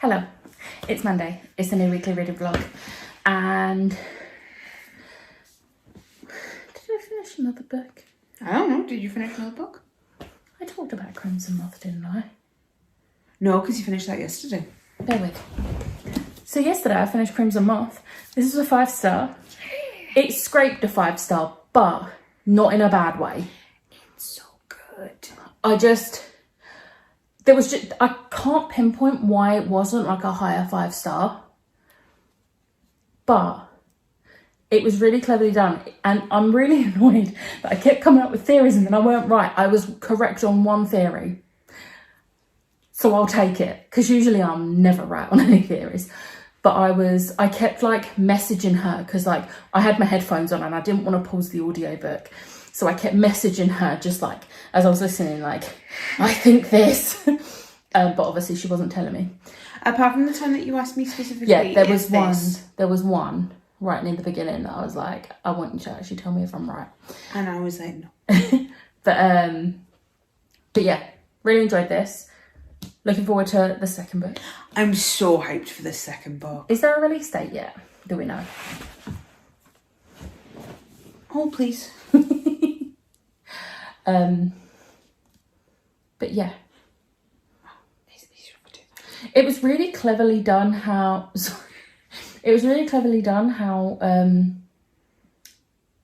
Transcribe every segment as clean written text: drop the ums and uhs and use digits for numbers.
Hello, it's Monday. It's a new weekly reading vlog. And did I finish another book? I don't know. Did you finish another book? I talked about Crimson Moth, didn't I? No, because you finished that yesterday. Bear with. So yesterday I finished Crimson Moth. This was a 5-star. It scraped a 5-star, but not in a bad way. It's so good. I can't pinpoint why it wasn't like a higher 5-star, but it was really cleverly done. And I'm really annoyed that I kept coming up with theories and then I weren't right. I was correct on one theory. So I'll take it, because usually I'm never right on any theories. But I kept like messaging her, because like I had my headphones on and I didn't want to pause the audiobook. So I kept messaging her just like, as I was listening, like, I think this. But obviously she wasn't telling me. Apart from the time that you asked me specifically. Yeah, there was one right near the beginning that I was like, I want you to actually tell me if I'm right. And I was like, no. But yeah, really enjoyed this. Looking forward to the second book. I'm so hyped for the second book. Is there a release date yet? Do we know? Oh, please. But yeah. It was really cleverly done how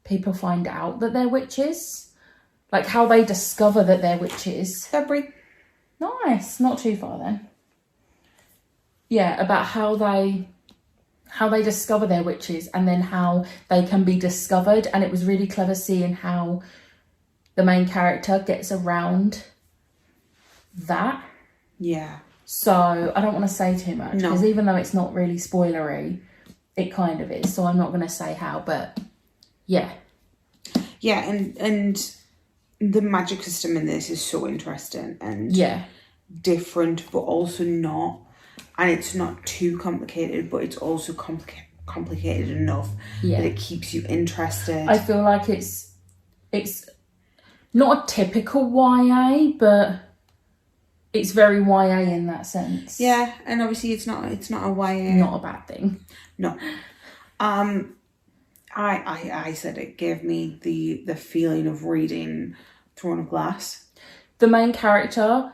people find out that they're witches. Like how they discover that they're witches. February. Nice, not too far then. Yeah, about how they discover they're witches and then how they can be discovered. And it was really clever seeing how the main character gets around that. Yeah. So I don't want to say too much, because even though it's not really spoilery, it kind of is. So I'm not going to say how, but yeah. Yeah, and the magic system in this is so interesting and different, but also not. And it's not too complicated, but it's also complicated enough that it keeps you interested. I feel like it's not a typical YA, but it's very YA in that sense. Yeah, and obviously it's not a YA. Not a bad thing. No. I said it gave me the feeling of reading Throne of Glass. The main character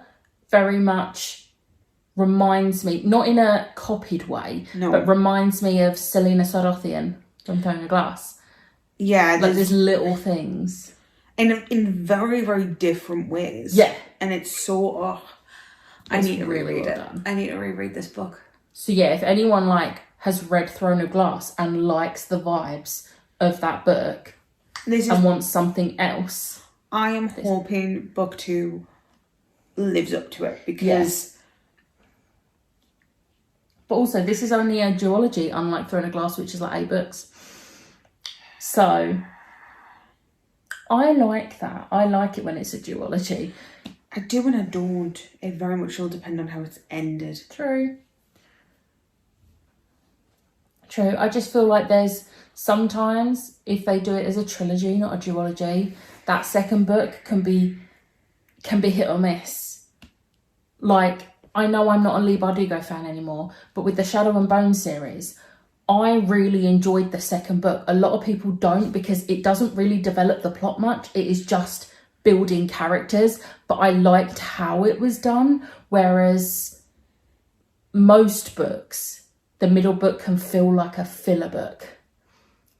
very much reminds me, not in a copied way, but reminds me of Selena Sardothien from Throne of Glass. Yeah. Like there's little things. In very, very different ways. Yeah. And it's so, I need to reread it. I need to reread this book. So yeah, if anyone like has read Throne of Glass and likes the vibes of that book and wants something else, I am hoping book 2 lives up to it, because but also this is only a duology, unlike Throne of Glass, which is like 8 books. So I like that. I like it when it's a duology. I do and I don't. It very much will depend on how it's ended. True. I just feel like there's sometimes, if they do it as a trilogy, not a duology, that second book can be hit or miss. Like, I know I'm not a Lee Bardugo fan anymore, but with the Shadow and Bone series, I really enjoyed the second book. A lot of people don't, because it doesn't really develop the plot much. It is just building characters, but I liked how it was done. Whereas most books, the middle book can feel like a filler book,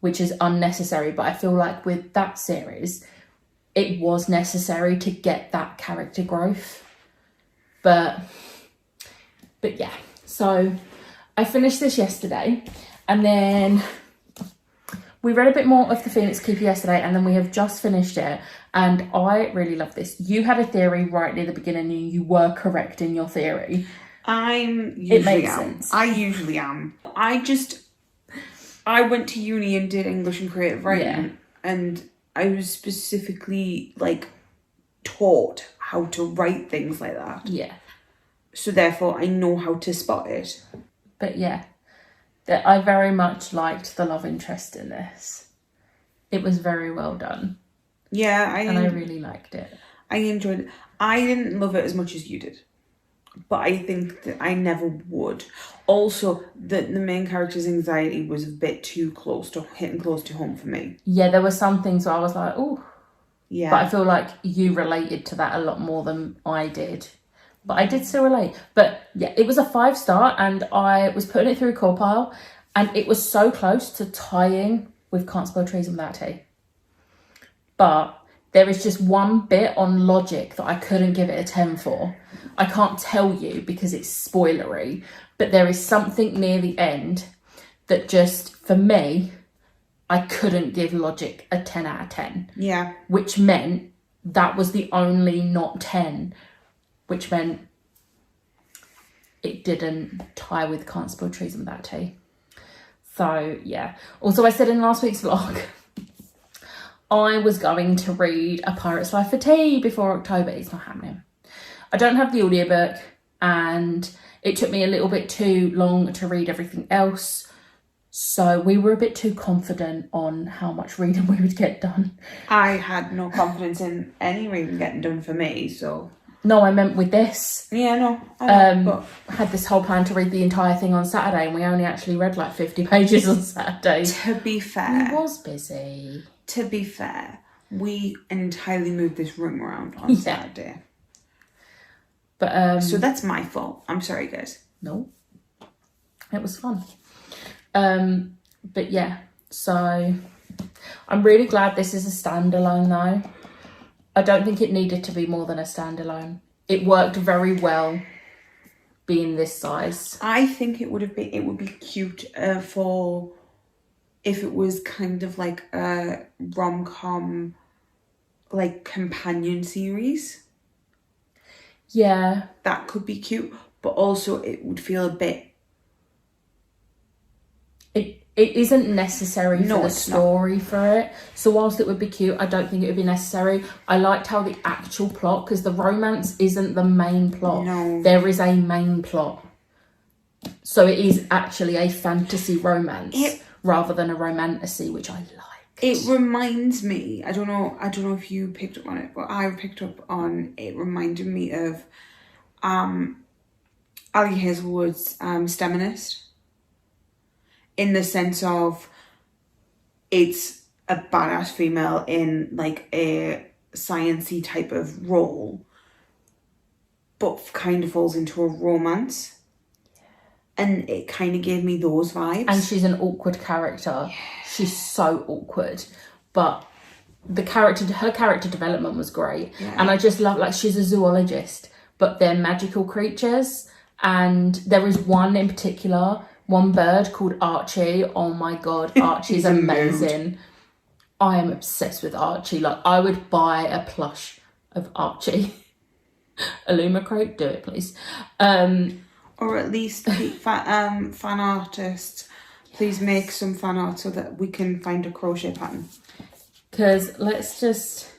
which is unnecessary. But I feel like with that series, it was necessary to get that character growth. But yeah, so I finished this yesterday, and then we read a bit more of The Phoenix Keeper yesterday, and then we have just finished it, and I really love this. You had a theory right near the beginning, and you were correct in your theory. It makes sense. I usually am. I went to uni and did English and creative writing, and I was specifically like taught how to write things like that. Yeah. So therefore I know how to spot it. But yeah, I very much liked the love interest in this. It was very well done. Yeah, I really liked it. I enjoyed it. I didn't love it as much as you did. but I think that I never would. Also, the main character's anxiety was a bit too hitting close to home for me. Yeah, there were some things where I was like, oh. Yeah. But I feel like you related to that a lot more than I did. But I did still relate. But yeah, it was a 5-star and I was putting it through a core pile and it was so close to tying with Can't Spell Trees Without Tea. But there is just one bit on logic that I couldn't give it a 10 for. I can't tell you because it's spoilery, but there is something near the end that just, for me, I couldn't give logic a 10 out of 10. Yeah. Which meant that was the only not 10, which meant it didn't tie with Can't Spell Trees Without Tea. So, yeah. Also, I said in last week's vlog, I was going to read A Pirate's Life for Tea before October. It's not happening. I don't have the audiobook and it took me a little bit too long to read everything else. So we were a bit too confident on how much reading we would get done. I had no confidence in any reading getting done for me, so... No, I meant with this. Yeah, no. I know, I had this whole plan to read the entire thing on Saturday and we only actually read like 50 pages on Saturday. To be fair... I was busy. To be fair, we entirely moved this room around on Saturday. But so that's my fault. I'm sorry, guys. No. It was fun. But yeah, so I'm really glad this is a standalone though. I don't think it needed to be more than a standalone. It worked very well being this size. I think it would be cute for if it was kind of like a rom-com like companion series. Yeah. That could be cute, but also it would feel a bit... It isn't necessary for the story for it. So whilst it would be cute, I don't think it would be necessary. I liked how the actual plot, because the romance isn't the main plot. No. There is a main plot. So it is actually a fantasy romance rather than a romantasy, which I like. It reminds me, I don't know if you picked up on it, but I picked up on it reminded me of Ali Hazelwood's STEMinist. In the sense of it's a badass female in like a science-y type of role, but kind of falls into a romance. And it kind of gave me those vibes. And she's an awkward character. Yeah. She's so awkward. But her character development was great. Yeah. And I just love, like, she's a zoologist, but they're magical creatures. And there is one in particular, one bird called Archie. Oh my God, Archie's amazing. I am obsessed with Archie. Like, I would buy a plush of Archie. Illumicrate, do it, please. Or at least fan artists, please make some fan art so that we can find a crochet pattern. Because let's just...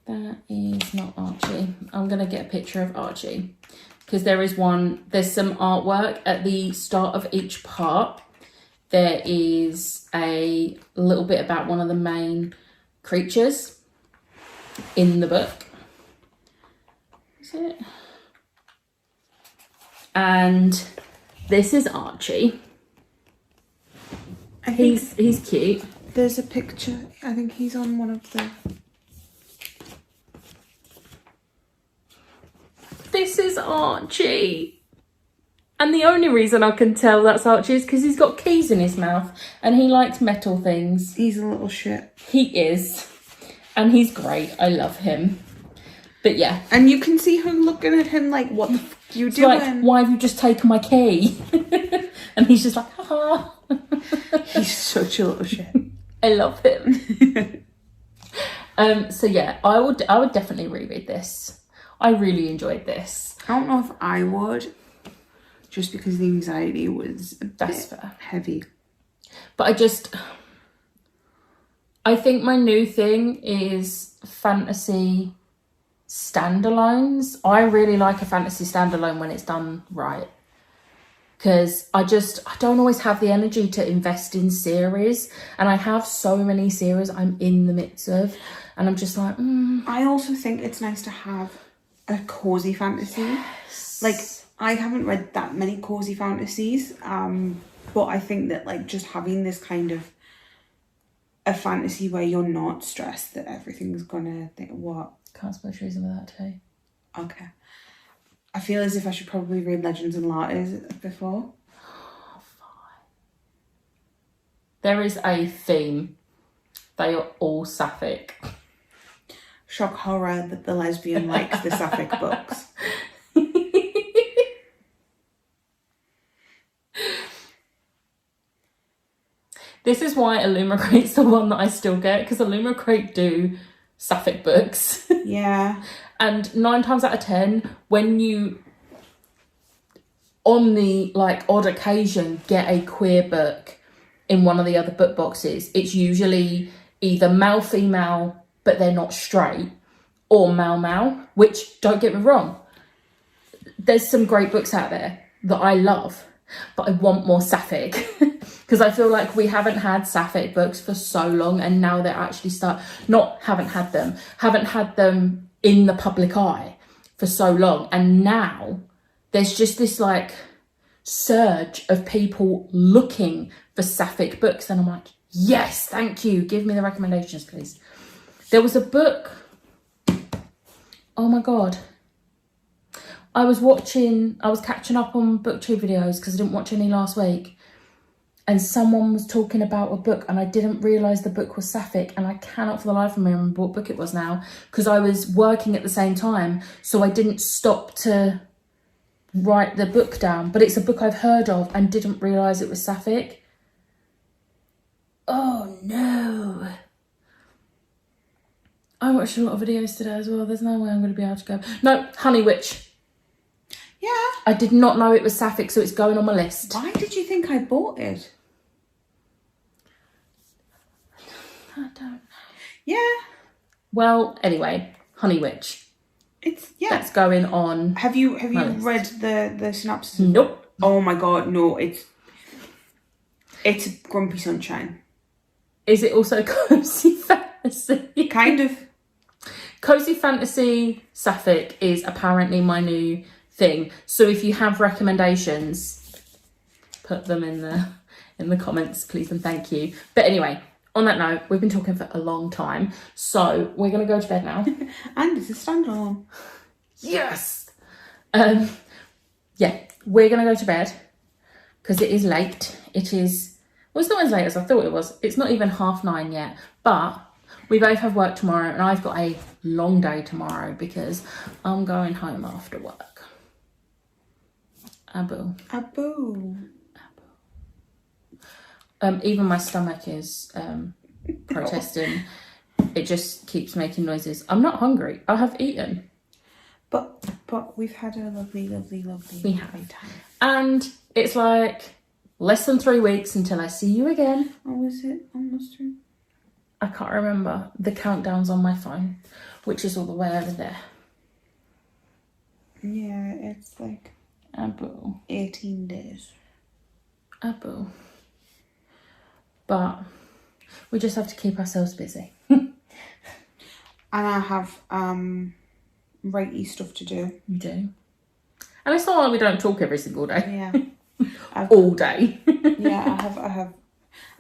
That is not Archie. I'm going to get a picture of Archie. Because there's some artwork at the start of each part. There is a little bit about one of the main creatures in the book. Is it? And this is Archie. He's cute. There's a picture. I think he's on one of the... This is Archie. And the only reason I can tell that's Archie is because he's got keys in his mouth and he likes metal things. He's a little shit. He is. And he's great. I love him. But yeah. And you can see her looking at him like, what the fuck are you doing? Like, why have you just taken my key? And he's just like, haha. He's such a little shit. I love him. So yeah, I would definitely reread this. I really enjoyed this. I don't know if I would, just because the anxiety was a bit heavy. But I think my new thing is fantasy standalones. I really like a fantasy standalone when it's done right. Because I don't always have the energy to invest in series. And I have so many series I'm in the midst of. And I'm just like, I also think it's nice to have a cozy fantasy. Yes. Like, I haven't read that many cozy fantasies, but I think that, like, just having this kind of a fantasy where you're not stressed that everything's gonna think what. Can't spell treason with that too. Okay. I feel as if I should probably read Legends and Lattes before. Oh, fine. There is a theme. They are all sapphic. Shock horror that the lesbian likes the sapphic books. This is why Illumicrate's the one that I still get, because Illumicrate do sapphic books. Yeah. And 9 times out of 10, when you, on the like odd occasion, get a queer book in one of the other book boxes, it's usually either male, female, but they're not straight, or male, which, don't get me wrong, there's some great books out there that I love, but I want more sapphic. Because I feel like we haven't had sapphic books for so long, and now they're actually haven't had them in the public eye for so long, and now there's just this like surge of people looking for sapphic books, and I'm like, yes, thank you, give me the recommendations, please. There was a book, oh my god, I was catching up on booktube videos because I didn't watch any last week, and someone was talking about a book, and I didn't realise the book was sapphic, and I cannot for the life of me remember what book it was now, because I was working at the same time, so I didn't stop to write the book down. But it's a book I've heard of and didn't realise it was sapphic. Oh no. I watched a lot of videos today as well. There's no way I'm going to be able to go. No, Honey Witch. Yeah. I did not know it was sapphic, so it's going on my list. Why did you think I bought it? I don't know. Yeah. Well, anyway, Honey Witch. It's, yeah. That's going on. Have you read the synopsis? Nope. Oh my god, no, it's Grumpy Sunshine. Is it also cozy fantasy? Kind of. Cozy fantasy sapphic is apparently my new thing. So if you have recommendations, put them in the comments, please and thank you. But anyway, on that note, we've been talking for a long time, so we're gonna go to bed now. And it's a standalone. Yes. Yeah, we're gonna go to bed because it is late. It is, well, it's not as late as I thought it was. It's not even 9:30 yet, but we both have work tomorrow, and I've got a long day tomorrow because I'm going home after work. Abu. Even my stomach is protesting. It just keeps making noises. I'm not hungry. I have eaten. But we've had a lovely time. And it's like less than 3 weeks until I see you again. Oh, is it almost 3? I can't remember. The countdown's on my phone, which is all the way over there. Yeah, it's like Abu. 18 days. Abu. But we just have to keep ourselves busy. And I have righty stuff to do. You do. And it's not like we don't talk every single day. Yeah. All day. Yeah,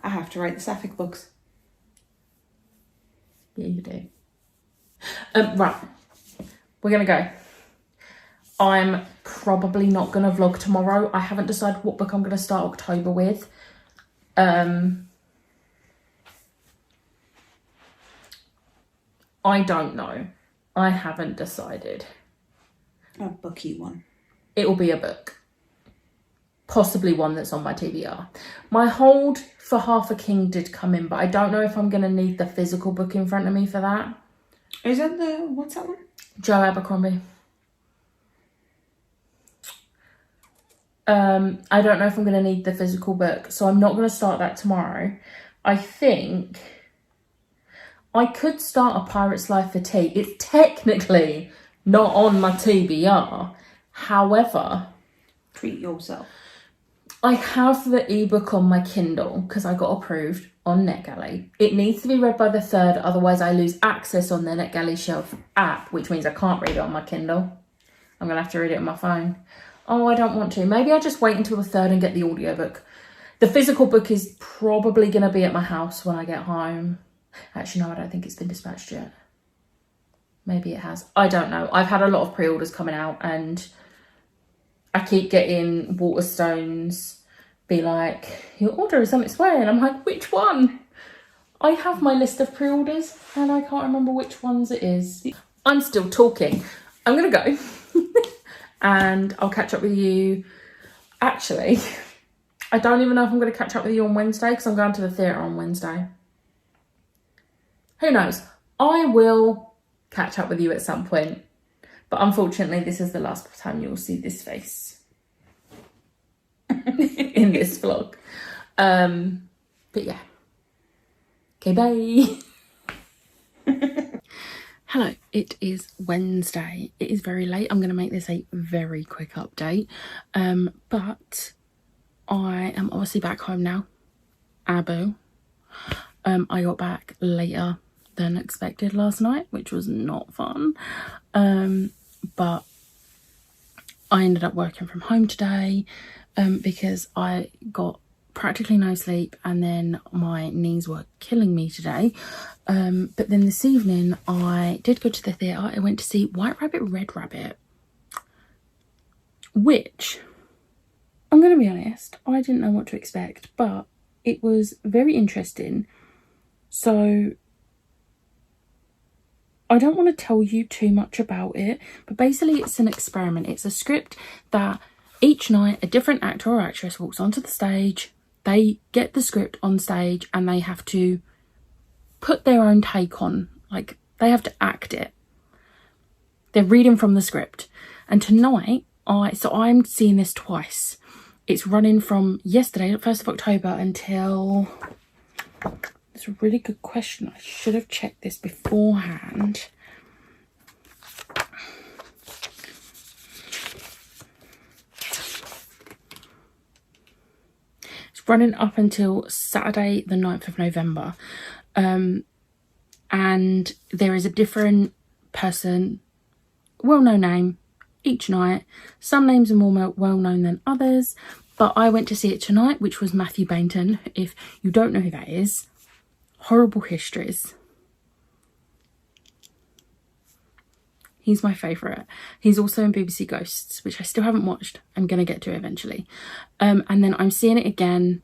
I have to write the sapphic books. Yeah, you do. Right. We're gonna go. I'm probably not gonna vlog tomorrow. I haven't decided what book I'm gonna start October with. I don't know. I haven't decided. A booky one. It will be a book. Possibly one that's on my TBR. My hold for Half a King did come in, but I don't know if I'm going to need the physical book in front of me for that. Is that what's that one? Joe Abercrombie. I don't know if I'm going to need the physical book, so I'm not going to start that tomorrow. I think I could start A Pirate's Life for Tea. It's technically not on my TBR. However, treat yourself. I have the ebook on my Kindle because I got approved on NetGalley. It needs to be read by the 3rd, otherwise I lose access on the NetGalley Shelf app, which means I can't read it on my Kindle. I'm going to have to read it on my phone. Oh, I don't want to. Maybe I'll just wait until the 3rd and get the audiobook. The physical book is probably going to be at my house when I get home. Actually, no, I don't think it's been dispatched yet. Maybe it has. I don't know. I've had a lot of pre-orders coming out and I keep getting Waterstones be like, your order is on its way. And I'm like, which one? I have my list of pre-orders and I can't remember which ones it is. I'm still talking. I'm going to go and I'll catch up with you. Actually, I don't even know if I'm going to catch up with you on Wednesday because I'm going to the theatre on Wednesday. Who knows? I will catch up with you at some point. But unfortunately, this is the last time you'll see this face in this vlog. But yeah. Okay, bye. Hello, it is Wednesday. It is very late. I'm going to make this a very quick update. But I am obviously back home now. Abu. I got back later than expected last night, which was not fun. But I ended up working from home today because I got practically no sleep and then my knees were killing me today. But then this evening I did go to the theatre. I went to see White Rabbit, Red Rabbit, which, I'm going to be honest, I didn't know what to expect, but it was very interesting. So I don't want to tell you too much about it, but basically it's an experiment. It's a script that each night a different actor or actress walks onto the stage. They get the script on stage and they have to put their own take on, like they have to act it. They're reading from the script. And tonight, I'm seeing this twice. It's running from yesterday, 1st of October, until... It's a really good question. I should have checked this beforehand. It's running up until Saturday, the 9th of November. And there is a different person, well-known name, each night. Some names are more well-known than others. But I went to see it tonight, which was Matthew Bainton. If you don't know who that is, Horrible Histories. He's my favourite. He's also in BBC Ghosts, which I still haven't watched. I'm going to get to eventually. And then I'm seeing it again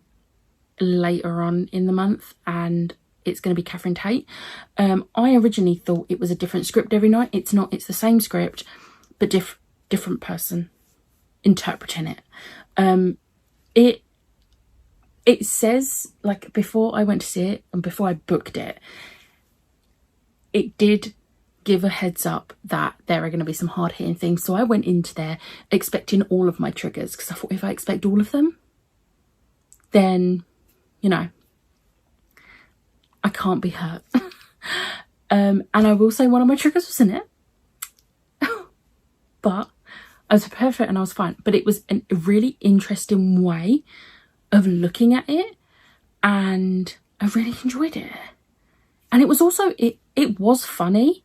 later on in the month, and it's going to be Catherine Tate. I originally thought it was a different script every night. It's not. It's the same script, but different person interpreting it. It says, like, before I went to see it and before I booked it, it did give a heads up that there are going to be some hard-hitting things. So I went into there expecting all of my triggers, because I thought if I expect all of them, then, you know, I can't be hurt. And I will say one of my triggers was in it. But I was prepared for it and I was fine. But it was a really interesting way of looking at it, and I really enjoyed it. And it was also, it was funny.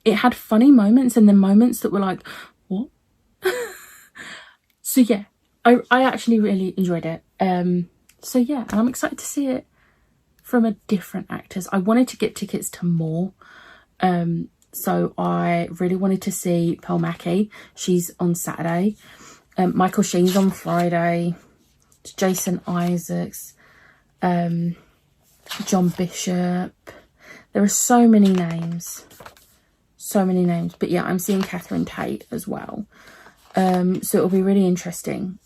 It had funny moments and then moments that were like, what? So yeah, I actually really enjoyed it. So yeah, and I'm excited to see it from a different actors. I wanted to get tickets to more. So I really wanted to see Pearl Mackie. She's on Saturday. Michael Sheen's on Friday. Jason Isaacs, John Bishop. There are so many names. But yeah, I'm seeing Catherine Tate as well. So it'll be really interesting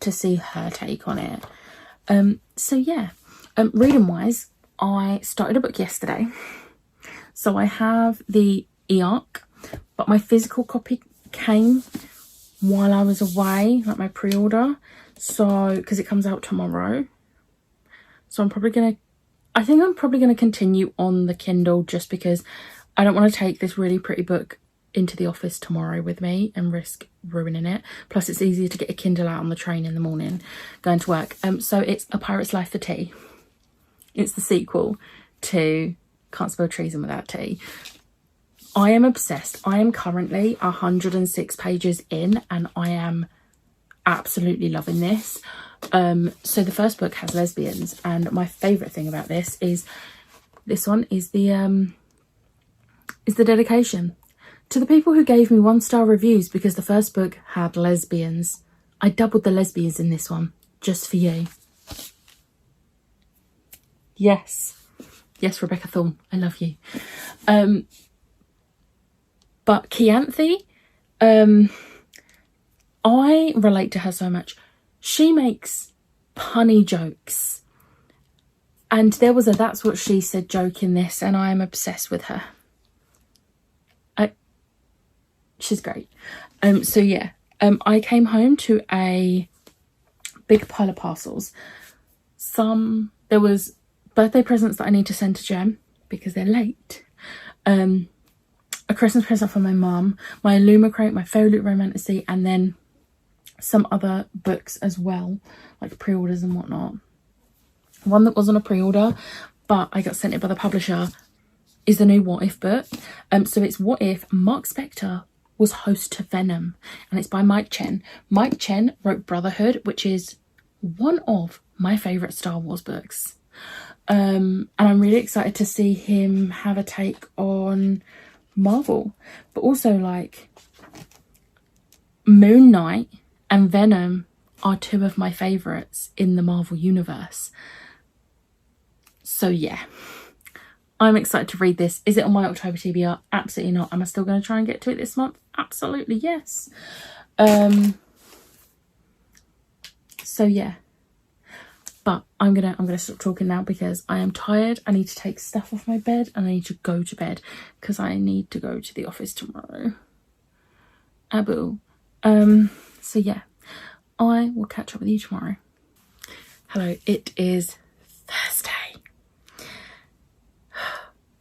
to see her take on it. So yeah, reading wise, I started a book yesterday. So I have the EARC, but my physical copy came while I was away, like my pre-order. So, because it comes out tomorrow. So I'm probably going to continue on the Kindle, just because I don't want to take this really pretty book into the office tomorrow with me and risk ruining it. Plus it's easier to get a Kindle out on the train in the morning going to work. So it's A Pirate's Life for Tea. It's the sequel to Can't Spell Treason Without Tea. I am obsessed. I am currently 106 pages in and I am absolutely loving this. So the first book has lesbians, and my favourite thing about this one is the dedication to the people who gave me 1-star reviews because the first book had lesbians. I doubled the lesbians in this one just for you. Yes, Rebecca Thorne, I love you. But Chianthe, I relate to her so much. She makes punny jokes. And there was a "that's what she said" joke in this, and I am obsessed with her. She's great. So yeah, I came home to a big pile of parcels. There was birthday presents that I need to send to Jem because they're late. A Christmas present from my mum, my Illuma crate, my Fairy Loot Romantasy, and then some other books as well, like pre-orders and whatnot. One that wasn't a pre-order, but I got sent it by the publisher, is the new What If book. So it's What If Mark Spector was host to Venom, and it's by Mike Chen. Mike Chen wrote Brotherhood, which is one of my favourite Star Wars books. And I'm really excited to see him have a take on Marvel, but also like Moon Knight and Venom are two of my favourites in the Marvel universe. So yeah, I'm excited to read this. Is it on my October TBR? Absolutely not. Am I still going to try and get to it this month? Absolutely yes. So yeah, but I'm gonna stop talking now because I am tired. I need to take stuff off my bed and I need to go to bed because I need to go to the office tomorrow. Abu. So yeah, I will catch up with you tomorrow. Hello, it is Thursday.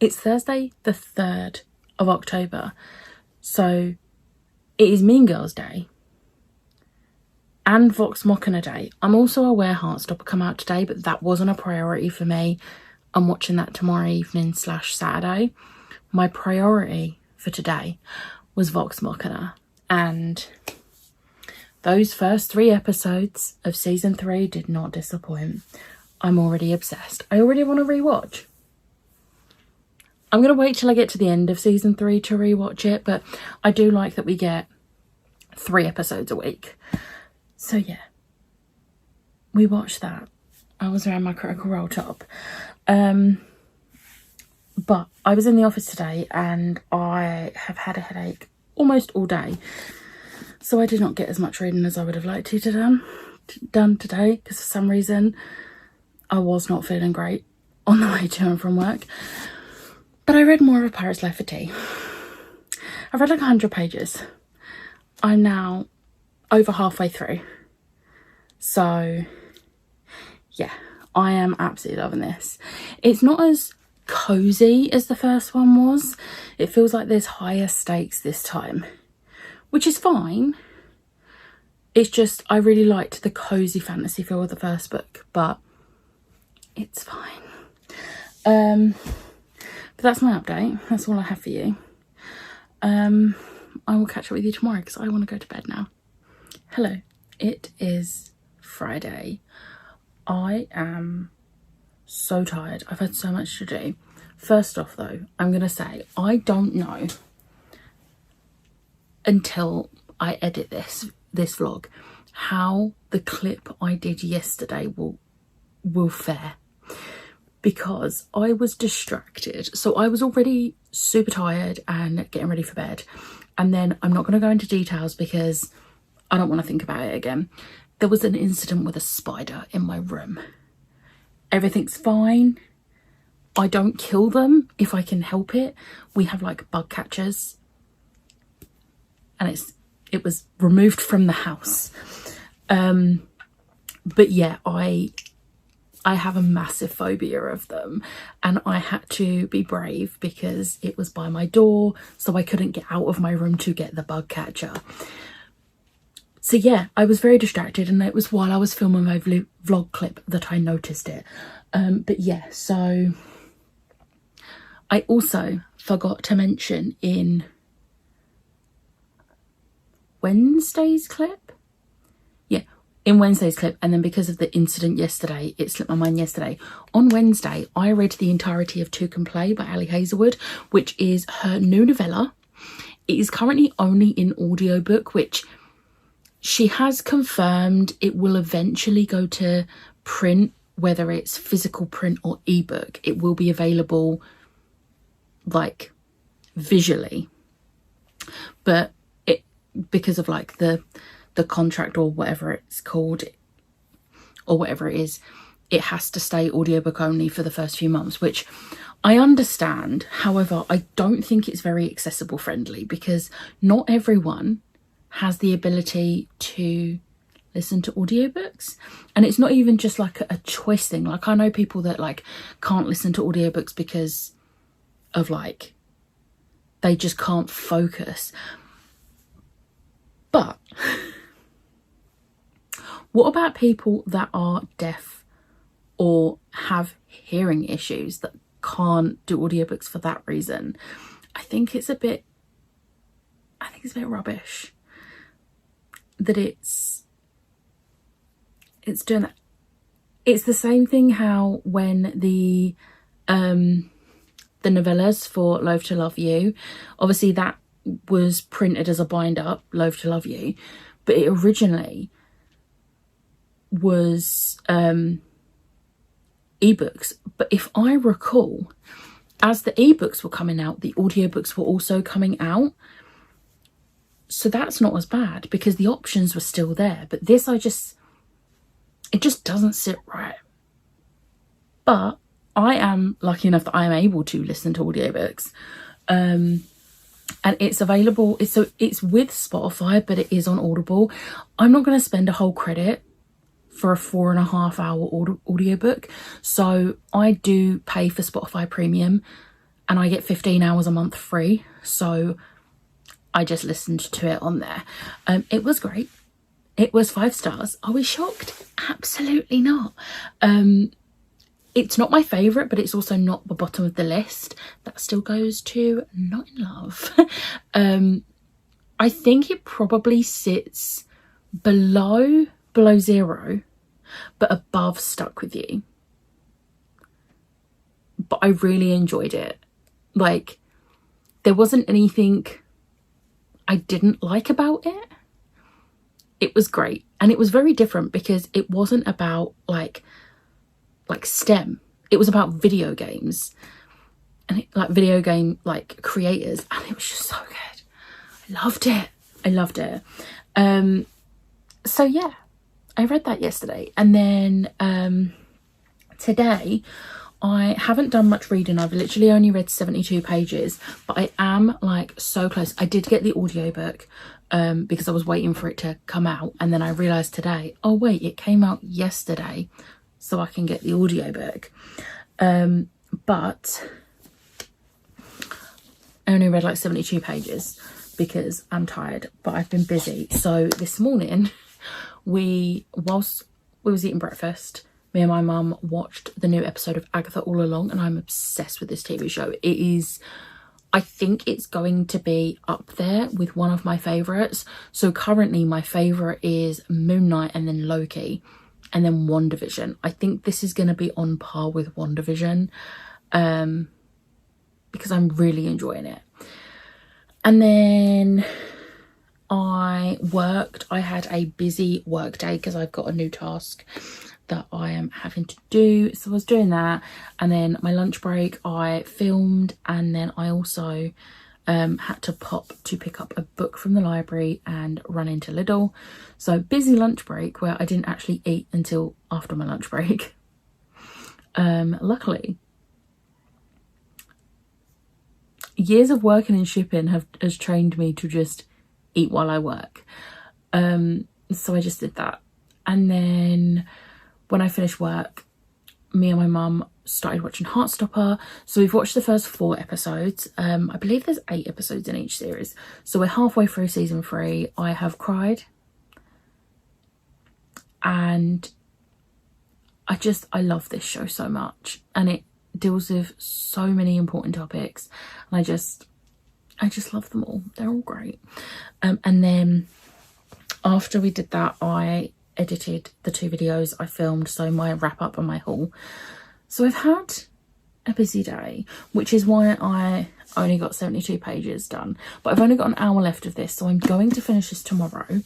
It's Thursday the 3rd of October. So it is Mean Girls Day and Vox Machina Day. I'm also aware Heartstopper will come out today, but that wasn't a priority for me. I'm watching that tomorrow evening / Saturday. My priority for today was Vox Machina, and those first 3 episodes of season 3 did not disappoint. I'm already obsessed. I already want to rewatch. I'm going to wait till I get to the end of season 3 to rewatch it, but I do like that we get 3 episodes a week. So yeah, we watched that. I was wearing my Critical Role top. But I was in the office today and I have had a headache almost all day. So I did not get as much reading as I would have liked to done today because for some reason I was not feeling great on the way to and from work. But I read more of Pirate's Life for Tea. I've read like 100 pages. I'm now over halfway through. So yeah, I am absolutely loving this. It's not as cozy as the first one was. It feels like there's higher stakes this time, which is fine. It's just I really liked the cozy fantasy feel of the first book, but it's fine. But that's my update. That's all I have for you. I will catch up with you tomorrow because I want to go to bed now. Hello, it is Friday. I am so tired. I've had so much to do. First off though, I'm going to say I don't know until I edit this vlog how the clip I did yesterday will fare, because I was distracted. So I was already super tired and getting ready for bed, and then I'm not going to go into details because I don't want to think about it again. There was an incident with a spider in my room. Everything's fine. I don't kill them if I can help it. We have like bug catchers, and it was removed from the house. But yeah, I have a massive phobia of them, and I had to be brave because it was by my door, so I couldn't get out of my room to get the bug catcher. So yeah, I was very distracted, and it was while I was filming my vlog clip that I noticed it. But yeah, so I also forgot to mention in Wednesday's clip. Yeah, in Wednesday's clip, and then because of the incident yesterday, it slipped my mind yesterday. On Wednesday, I read the entirety of Two Can Play by Ali Hazelwood, which is her new novella. It is currently only in audiobook, which she has confirmed it will eventually go to print, whether it's physical print or ebook. It will be available like visually, but because of like the contract or whatever it's called or whatever it is, it has to stay audiobook only for the first few months, which I understand. However, I don't think it's very accessible friendly, because not everyone has the ability to listen to audiobooks. And it's not even just like a choice thing. Like, I know people that like can't listen to audiobooks because of like they just can't focus. But what about people that are deaf or have hearing issues that can't do audiobooks for that reason? I think it's a bit rubbish that it's doing that. It's the same thing how when the novellas for Loath to Love You, obviously that was printed as a bind up, Loath to Love You, but it originally was ebooks. But if I recall, as the ebooks were coming out, the audiobooks were also coming out. So that's not as bad because the options were still there. But this, it just doesn't sit right. But I am lucky enough that I am able to listen to audiobooks. And it's available. It's with Spotify, but it is on Audible. I'm not going to spend a whole credit for a 4.5 hour audiobook. So I do pay for Spotify Premium and I get 15 hours a month free. So I just listened to it on there. It was great. It was 5 stars. Are we shocked? Absolutely not. It's not my favourite, but it's also not the bottom of the list. That still goes to Not in Love. I think it probably sits below Zero, but above Stuck With You. But I really enjoyed it. Like, there wasn't anything I didn't like about it. It was great. And it was very different because it wasn't about like STEM. It was about video games and video game creators, and it was just so good. I loved it. So yeah, I read that yesterday, and then today I haven't done much reading. I've literally only read 72 pages, but I am like so close. I did get the audiobook because I was waiting for it to come out, and then I realised today, oh wait, it came out yesterday, so I can get the audiobook. But I only read like 72 pages because I'm tired, but I've been busy. So this morning, whilst we was eating breakfast, me and my mum watched the new episode of Agatha All Along, and I'm obsessed with this TV show. It is, I think it's going to be up there with one of my favourites. So currently my favourite is Moon Knight, and then Loki, and then WandaVision. I think this is going to be on par with WandaVision because I'm really enjoying it. And then I had a busy work day because I've got a new task that I am having to do. So I was doing that, and then my lunch break I filmed, and then I also had to pop to pick up a book from the library and run into Lidl. So busy lunch break where I didn't actually eat until after my lunch break. Luckily, years of working in shipping has trained me to just eat while I work. So I just did that, and then when I finished work, me and my mum started watching Heartstopper. So we've watched the first 4 episodes. I believe there's 8 episodes in each series. So we're halfway through season 3. I have cried. And I love this show so much. And deals with so many important topics, and I just love them all. They're all great. And then after we did that, I edited the 2 videos I filmed, so my wrap up and my haul. So I've had a busy day, which is why I only got 72 pages done, but I've only got an hour left of this, so I'm going to finish this tomorrow.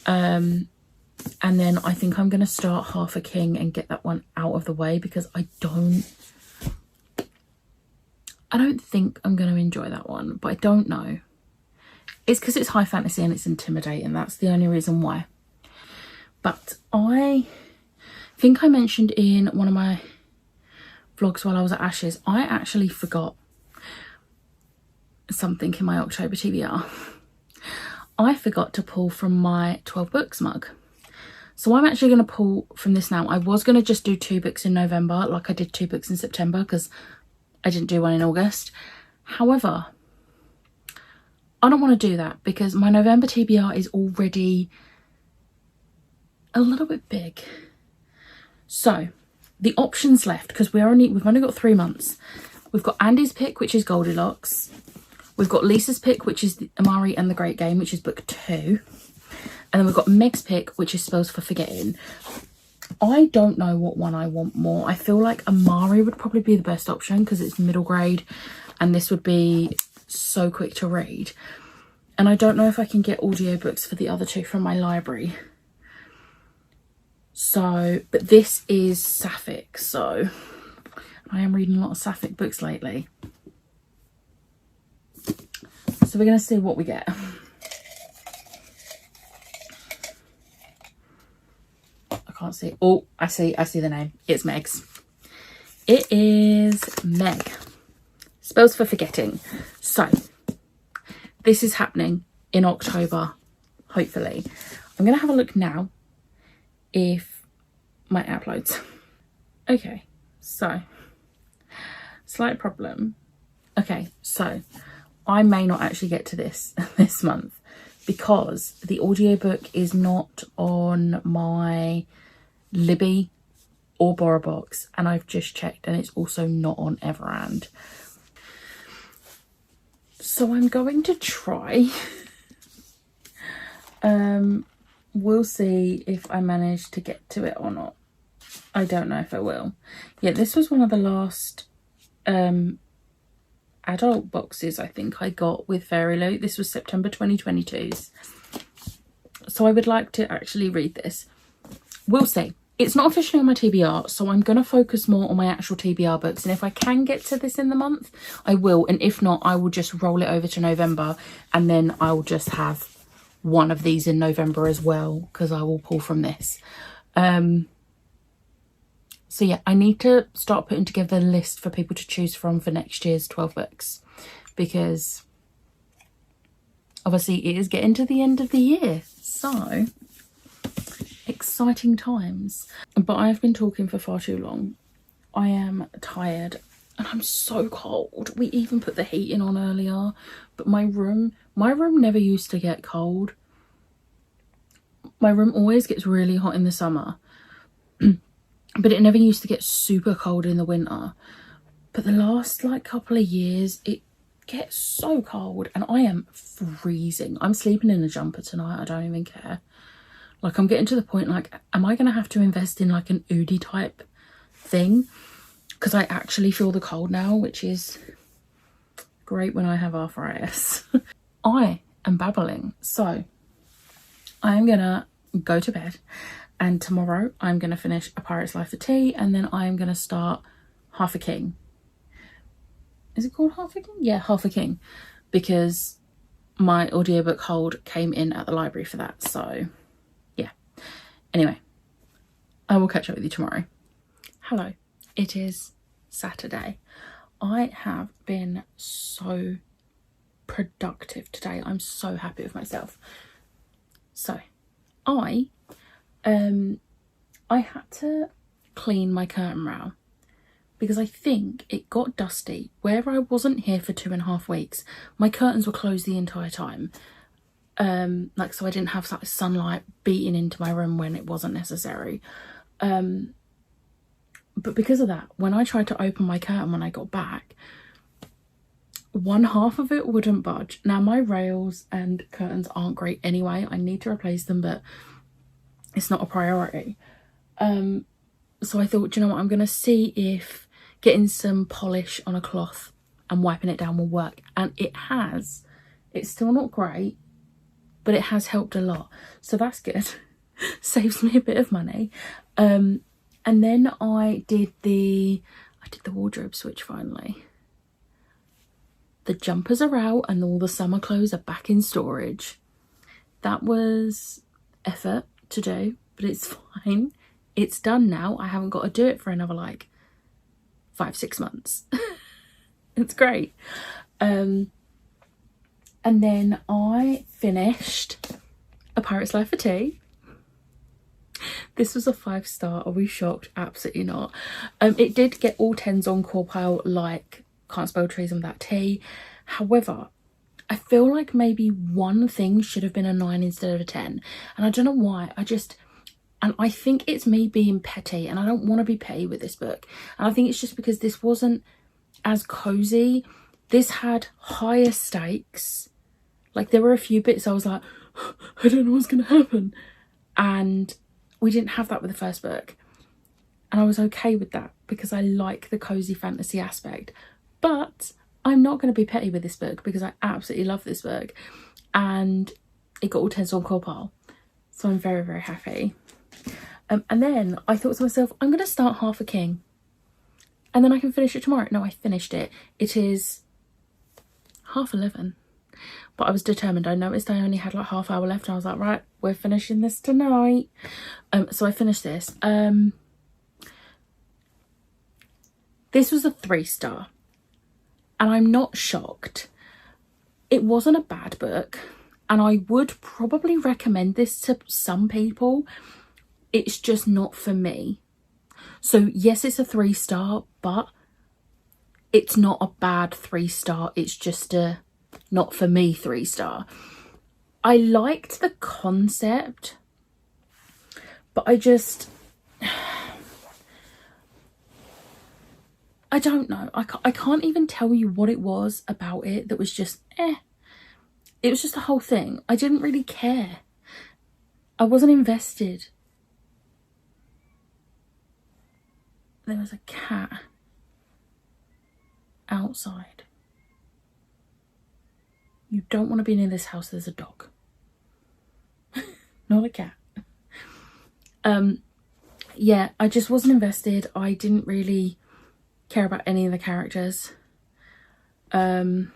And then I think I'm going to start Half a King and get that one out of the way, because I don't think I'm going to enjoy that one, but I don't know. It's because it's high fantasy and it's intimidating. That's the only reason why. But I think I mentioned in one of my vlogs while I was at Ashes, I actually forgot something in my October TBR. I forgot to pull from my 12 books mug. So I'm actually going to pull from this now. I was going to just do 2 books in November, like I did 2 books in September, because I didn't do one in August. However, I don't want to do that because my November TBR is already a little bit big. So the options left, because we've only got 3 months. We've got Andy's pick, which is Goldilocks. We've got Lisa's pick, which is Amari and the Great Game, which is book 2. And then we've got Meg's pick, which is Spells for Forgetting. I don't know what one I want more. I feel like Amari would probably be the best option because it's middle grade and this would be so quick to read. And I don't know if I can get audiobooks for the other 2 from my library. So, but this is Sapphic, so I am reading a lot of Sapphic books lately. So we're going to see what we get. I can't see. Oh, I see the name. It's Meg's. It is Meg. Spells for Forgetting. So this is happening in October, hopefully. I'm going to have a look now if my app loads. Okay, so slight problem. Okay, so I may not actually get to this this month because the audiobook is not on my Libby or BorrowBox, and I've just checked and it's also not on Everand. So I'm going to try. We'll see if I manage to get to it or not. I don't know if I will. Yeah, this was one of the last adult boxes I think I got with Fairy Loot. This was September 2022's. So I would like to actually read this. We'll see. It's not officially on my TBR, so I'm going to focus more on my actual TBR books. And if I can get to this in the month, I will. And if not, I will just roll it over to November. And then I'll just have one of these in November as well, because I will pull from this. So yeah, I need to start putting together a list for people to choose from for next year's 12 books. Because obviously it is getting to the end of the year. So exciting times. But I have been talking for far too long. I am tired and I'm so cold. We even put the heating on earlier, but my room never used to get cold. My room always gets really hot in the summer, but it never used to get super cold in the winter. But the last like couple of years it gets so cold and I am freezing. I'm sleeping in a jumper tonight. I don't even care. Like, I'm getting to the point, like, am I going to have to invest in, like, an Udi type thing? Because I actually feel the cold now, which is great when I have arthritis. I am babbling. So, I'm going to go to bed. And tomorrow, I'm going to finish A Pirate's Life for Tea. And then I'm going to start Half a King. Is it called Half a King? Yeah, Half a King. Because my audiobook hold came in at the library for that. So anyway, I will catch up with you tomorrow. Hello, it is Saturday. I have been so productive today. I'm so happy with myself. So, I had to clean my curtain rail because I think it got dusty. Where I wasn't here for 2.5 weeks, my curtains were closed the entire time. Like, so I didn't have that sunlight beating into my room when it wasn't necessary. But because of that, when I tried to open my curtain when I got back, one half of it wouldn't budge. Now my rails and curtains aren't great anyway. I need to replace them, but it's not a priority. So I thought, you know what, I'm going to see if getting some polish on a cloth and wiping it down will work. And it has. It's still not great, but it has helped a lot. So that's good. Saves me a bit of money. And then I did the wardrobe switch finally. The jumpers are out and all the summer clothes are back in storage. That was effort to do, but it's fine. It's done now. I haven't got to do it for another like 5-6 months. It's great. And then I finished A Pirate's Life for Tea. This was a 5-star. Are we shocked? Absolutely not. It did get all 10s on core pile, like Can't Spell Treason Without Tea. However, I feel like maybe one thing should have been a 9 instead of a 10. And I don't know why. And I think it's me being petty, and I don't want to be petty with this book. And I think it's just because this wasn't as cozy. This had higher stakes. Like, there were a few bits I was like, I don't know what's going to happen. And we didn't have that with the first book. And I was okay with that because I like the cozy fantasy aspect. But I'm not going to be petty with this book because I absolutely love this book. And it got all 10s on core pile. So I'm very, very happy. And then I thought to myself, I'm going to start Half a King. And then I can finish it tomorrow. No, I finished it. It is 11:30. But I was determined. I noticed I only had like half hour left. And I was like, right, we're finishing this tonight. So I finished this. This was a 3-star. And I'm not shocked. It wasn't a bad book. And I would probably recommend this to some people. It's just not for me. So yes, it's a 3-star, but it's not a bad 3-star. It's just a not for me 3-star. I liked the concept, but I don't know. I can't even tell you what it was about it that was just It was just the whole thing. I didn't really care. I wasn't invested. There was a cat outside. You don't want to be near this house. There's a dog. Not a cat. Yeah, I just wasn't invested. I didn't really care about any of the characters. So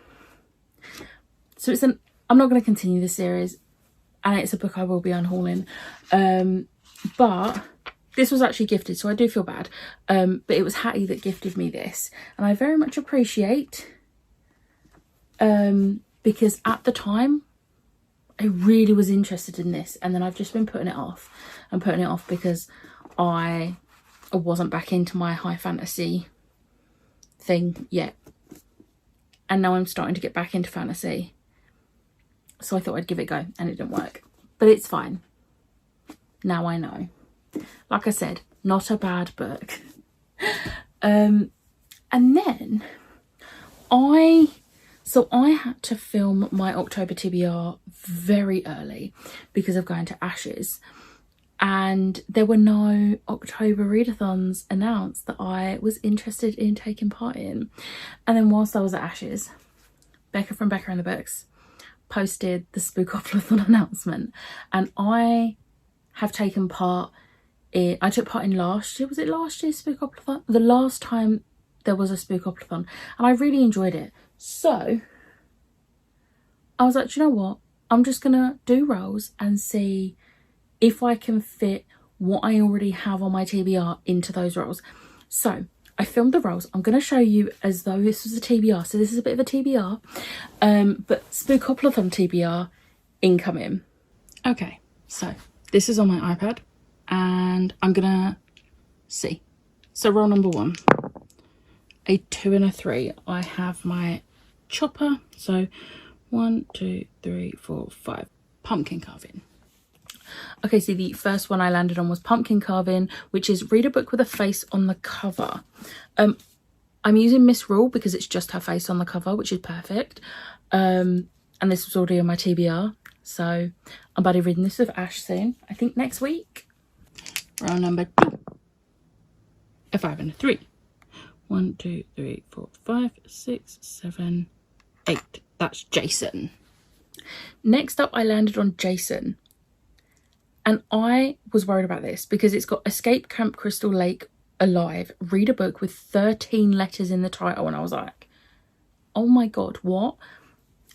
I'm not going to continue this series, and it's a book I will be unhauling. But this was actually gifted, so I do feel bad. But it was Hattie that gifted me this, and I very much appreciate. Because at the time, I really was interested in this, and then I've just been putting it off. I'm putting it off because I wasn't back into my high fantasy thing yet. And now I'm starting to get back into fantasy. So I thought I'd give it a go, and it didn't work. But it's fine. Now I know. Like I said, not a bad book. And then I had to film my October TBR very early because of going to Ashes. And there were no October readathons announced that I was interested in taking part in. And then whilst I was at Ashes, Becca from Becca and the Books posted the Spookoplathon announcement. And I have taken part in, I took part in last year, was it last year's Spookoplathon? The last time there was a Spookoplathon. And I really enjoyed it. So I was like, do you know what? I'm just going to do rolls and see if I can fit what I already have on my TBR into those rolls. So I filmed the rolls. I'm going to show you as though this was a TBR. So this is a bit of a TBR, but Spookoplathon TBR incoming. Okay, so this is on my iPad and I'm going to see. So roll number 1, a 2 and a 3. I have my chopper. So 1, 2, 3, 4, 5. Pumpkin carving. Okay, so the first one I landed on was Pumpkin Carving, which is read a book with a face on the cover. I'm using Miss Rule because it's just her face on the cover, which is perfect. And this was already on my TBR. So I'm about to read this with Ash soon. I think next week. Roll number 2. A 5 and a 3. 1, 2, 3, 4, 5, 6, 7, 8. That's Jason. Next up, I landed on Jason. And I was worried about this because it's got Escape Camp Crystal Lake Alive. Read a book with 13 letters in the title. And I was like, oh my God, what?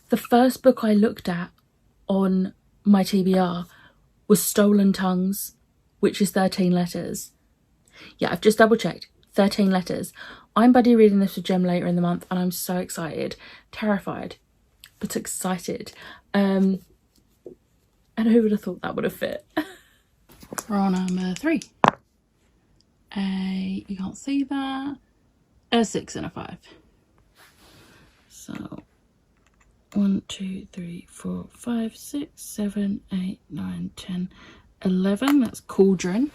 The first book I looked at on my TBR was Stolen Tongues, which is 13 letters. Yeah, I've just double checked. 13 letters. I'm buddy reading this with Jem later in the month and I'm so excited. Terrified, but excited. And who would have thought that would have fit? Roll number 3. You can't see that. A 6 and a 5. So 1, 2, 3, 4, 5, 6, 7, 8, 9, 10, 11. That's Cauldron.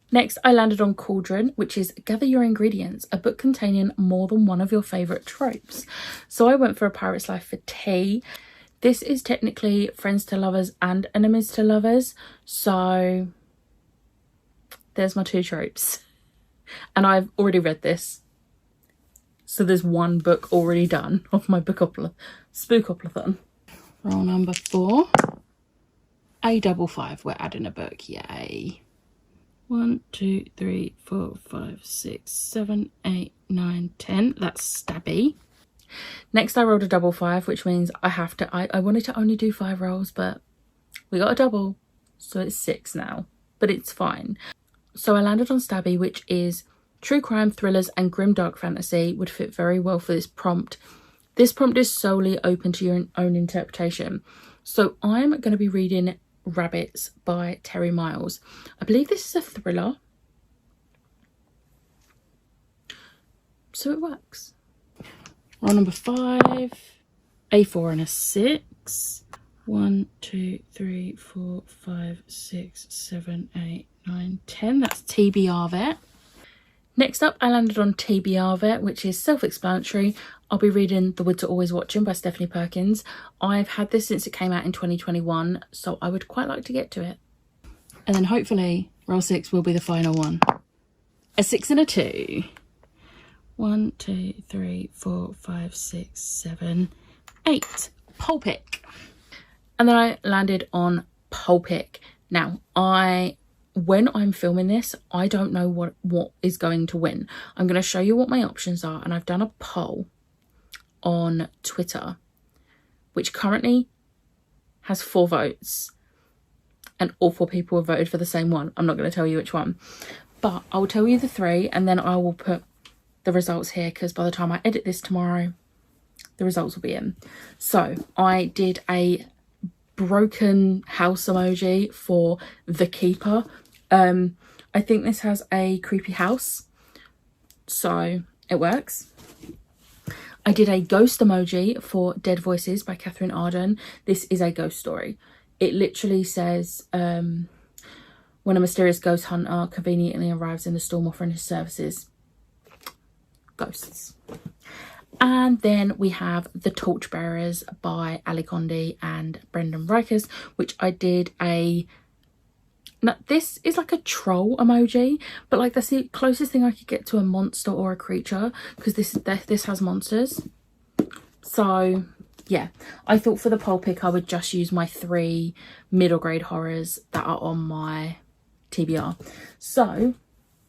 Next, I landed on Cauldron, which is Gather Your Ingredients, a book containing more than one of your favourite tropes. So I went for A Pirate's Life for tea. This is technically friends to lovers and enemies to lovers. So there's my 2 tropes. And I've already read this. So there's 1 book already done of my Spookoplathon. Roll number 4. A 5. We're adding a book. Yay. 1, 2, 3, 4, 5, 6, 7, 8, 9, 10. That's Stabby. Next I rolled a 5, which means I wanted to only do 5 rolls, but we got a double. So it's 6 now, but it's fine. So I landed on Stabby, which is true crime, thrillers and grim dark fantasy would fit very well for this prompt. This prompt is solely open to your own interpretation. So I'm going to be reading Rabbits by Terry Miles. I believe this is a thriller. So it works. Roll number 5. A 4 and a 6. 1, 2, 3, 4, 5, 6, 7, 8, 9, 10. That's TBR Vet. Next up, I landed on TBR Vet, which is self-explanatory. I'll be reading The Woods Are Always Watching by Stephanie Perkins. I've had this since it came out in 2021, so I would quite like to get to it. And then hopefully, roll 6 will be the final one. A 6 and a 2. 1, 2, 3, 4, 5, 6, 7, 8. Pulpic. And then I landed on Pulpic. Now, when I'm filming this, I don't know what is going to win. I'm going to show you what my options are, and I've done a poll on Twitter, which currently has 4 votes, and all 4 people have voted for the same one. I'm not going to tell you which one, but I'll tell you the 3, and then I will put the results here, because by the time I edit this tomorrow, the results will be in. So I did a broken house emoji for The Keeper. I think this has a creepy house, so it works. I did a ghost emoji for Dead Voices by Catherine Arden. This is a ghost story. It literally says, when a mysterious ghost hunter conveniently arrives in the storm offering his services. Ghosts. And then we have The Torchbearers by Ali Condi and Brendan Rikers, which I did a... Now, this is like a troll emoji, but like that's the closest thing I could get to a monster or a creature, because this has monsters. So yeah, I thought for the poll pick I would just use my 3 middle grade horrors that are on my TBR. So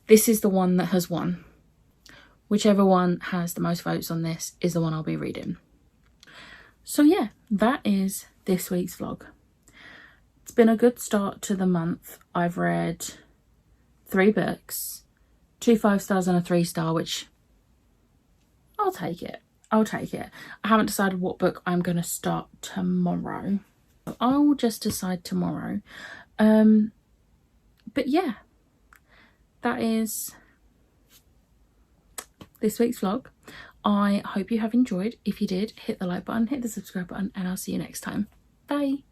this is the one that has won. Whichever one has the most votes on this is the one I'll be reading. So yeah, that is this week's vlog. It's been a good start to the month. I've read 3 books, 2 5-stars and a 3-star, which I'll take it. I'll take it. I haven't decided what book I'm going to start tomorrow. I'll just decide tomorrow. But yeah, that is this week's vlog. I hope you have enjoyed. If you did, hit the like button, hit the subscribe button, and I'll see you next time. Bye.